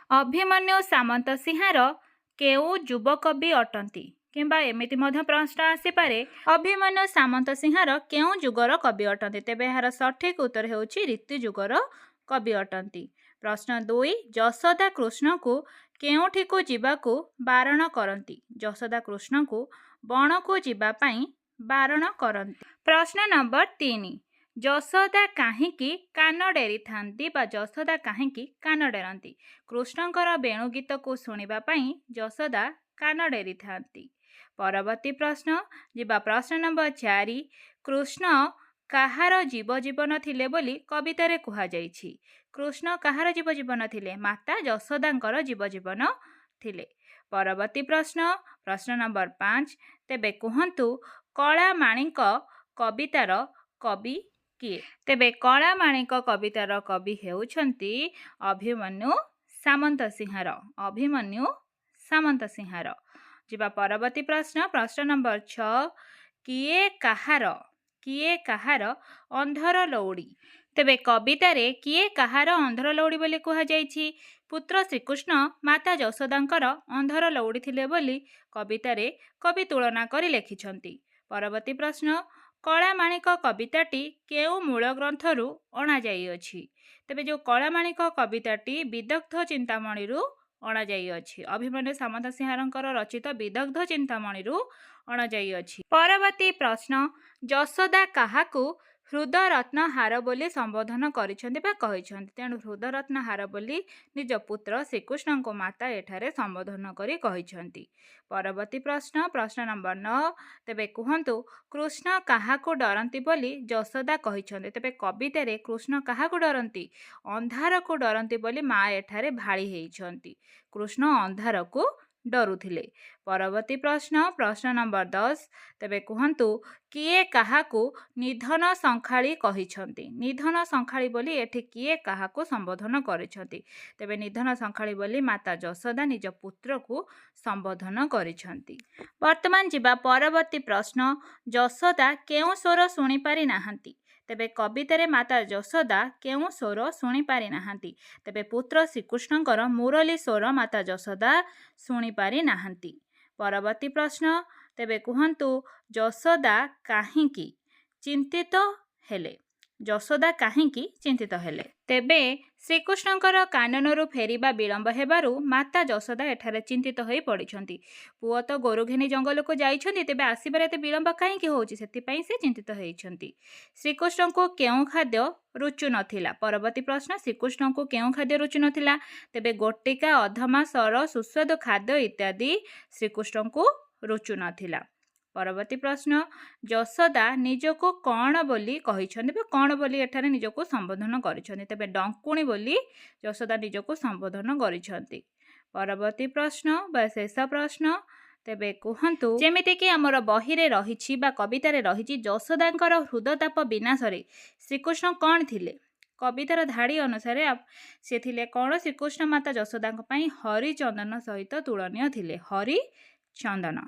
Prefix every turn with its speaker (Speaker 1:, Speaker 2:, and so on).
Speaker 1: अभिमन्यु सामंत सिंहार केउ युवकवि अटंती किंबा एमिति मध्य प्रश्न आसीपे अभिमन्यु सामंत सिंहार केउ जुगर कवि अटंती तेबे यार सठिक उत्तर हेउछि रीति जुगर कवि अटंती। प्रश्न 2 यशोदा कृष्ण को केउठी को जीवाकू बारण करती यशोदा कृष्ण को बण को जीवा पई बारण करती। प्रश्न नंबर 3 यशोदा काहींकी कान डेरी थांती बा यशोदा काहींकी कान डेरती कृष्णकर वेणु गीत को शुणा पई यशोदा कान डेरी थांती। परवर्ती प्रश्न जिबा प्रश्न नंबर 4 कृष्ण काहार जीव जीवन थिले बोली कवितारे कुहा जाइछि कृष्ण काहार जीव जीवन थिले माता यशोदांकर जीव जीवन थिले। परवर्ती प्रश्न प्रश्न नंबर 5 तेबे कुहंतु कलामाणिक कवितार कवि किए तेबे कलामाणिक कवितार कवि हेउछंती अभिमन्यु सामंत सिंहार अभिमन्यु सामंत सिंहार। जिबा परवर्ती प्रश्न प्रश्न नंबर 6 किए काहार अंधर लौड़ी तेबे कवितारे किए काहार अंधर लौड़ी बोली कुहा जाइछि पुत्र श्रीकृष्ण माता यशोदांकर अंधर लौड़ी थिले बोली कवितारे कवि तुलना करी लेखिछंती। परवर्ती प्रश्न कलामाणिक कविताटी केउ मूल ग्रंथरु अणा जाइअछि तेबे जो कलामाणिक कविताटी विदग्ध चिंतामणिरु अणा जाइअछि अभिमन्यु सामंत सिंहारंकर रचित विदग्ध चिंतामणिरु अणा जाइअछि। परवर्ती प्रश्न यशोदा काहाकू हृदरत्न हार बोली संबोधन करिसेंती बा कहिसेंती तेणु हृदरत्न हार बोली निज पुत्र श्रीकृष्ण को माता एठारे संबोधन करी कहिसेंती। परवर्ती प्रश्न प्रश्न नंबर 9 तेबे कुहंतु कृष्ण काहाकू डरंती बोली यशोदा कहिसेंती तेबे कवितारे कृष्ण काहाकू डरंती अंधार को डरंती बोली माँ एठारे भाड़ी हेइछंती कृष्ण अंधार को डरुथिले। परवर्ती प्रश्न प्रश्न नंबर 10 तेबे कुहंतु किए काहाकू निधन संखाली कहिछंती निधन संखाली बोली एठी किए काहाकू संबोधन करिछंती तेबे निधन संखाली बोली माता यशोदा निज पुत्र को संबोधन करिछंती। वर्तमान जिबा परवर्ती प्रश्न यशोदा केउ स्वर शुणी पारि नाहंती तेबे कवितारे माता यशोदा केउ स्वर शुणी पारि नाहंती तेबे पुत्र श्रीकृष्णकर मुरली स्वर माता यशोदा शुणी पारि नाहंती। परवर्ती प्रश्न तेबे कुहंतु यशोदा काहींकी चिंतित हेले यशोदा काहींकी चिंतित हेले तेबे श्रीकृष्णकर काननरू फेरिबा विलंब हेबारु माता यशोदा एठारे चिंतित होई पड़िछंती पुओ तो गोरु घेनी जंगल को जाइछंती तेबे आसीबारे एते विलंब काहींकी होउची सेतिपई से चिंतित हेइछंती। श्रीकृष्ण को केउ खाद्य रुचु नथिला परवर्ती प्रश्न श्रीकृष्ण को केउ खाद्य रुचु नथिला तेबे गोटिका अधमा सर सुस्वादु खाद्य इत्यादि श्रीकृष्ण को रुचु नथिला। परवर्ती प्रश्न यशोदा निजको कौन बोली कहिछंती बा कौन बोली एठारे निजको संबोधन करिछंती तेबे डंकुणी बोली यशोदा निजको संबोधन करिछंती। परवर्ती प्रश्न बा शेष प्रश्न तेबे कुहंतु जेमिति कि हमर बहिरे रहिछि बा कवितारे रहिछि यशोदांकर हृदताप विनाशरे श्रीकृष्ण कौन थिले कवितार धाड़ी अनुसारे से थिले कौन श्रीकृष्ण माता यशोदांक पई हरिचंदन सहित तुलनीय थिले हरिचंदन।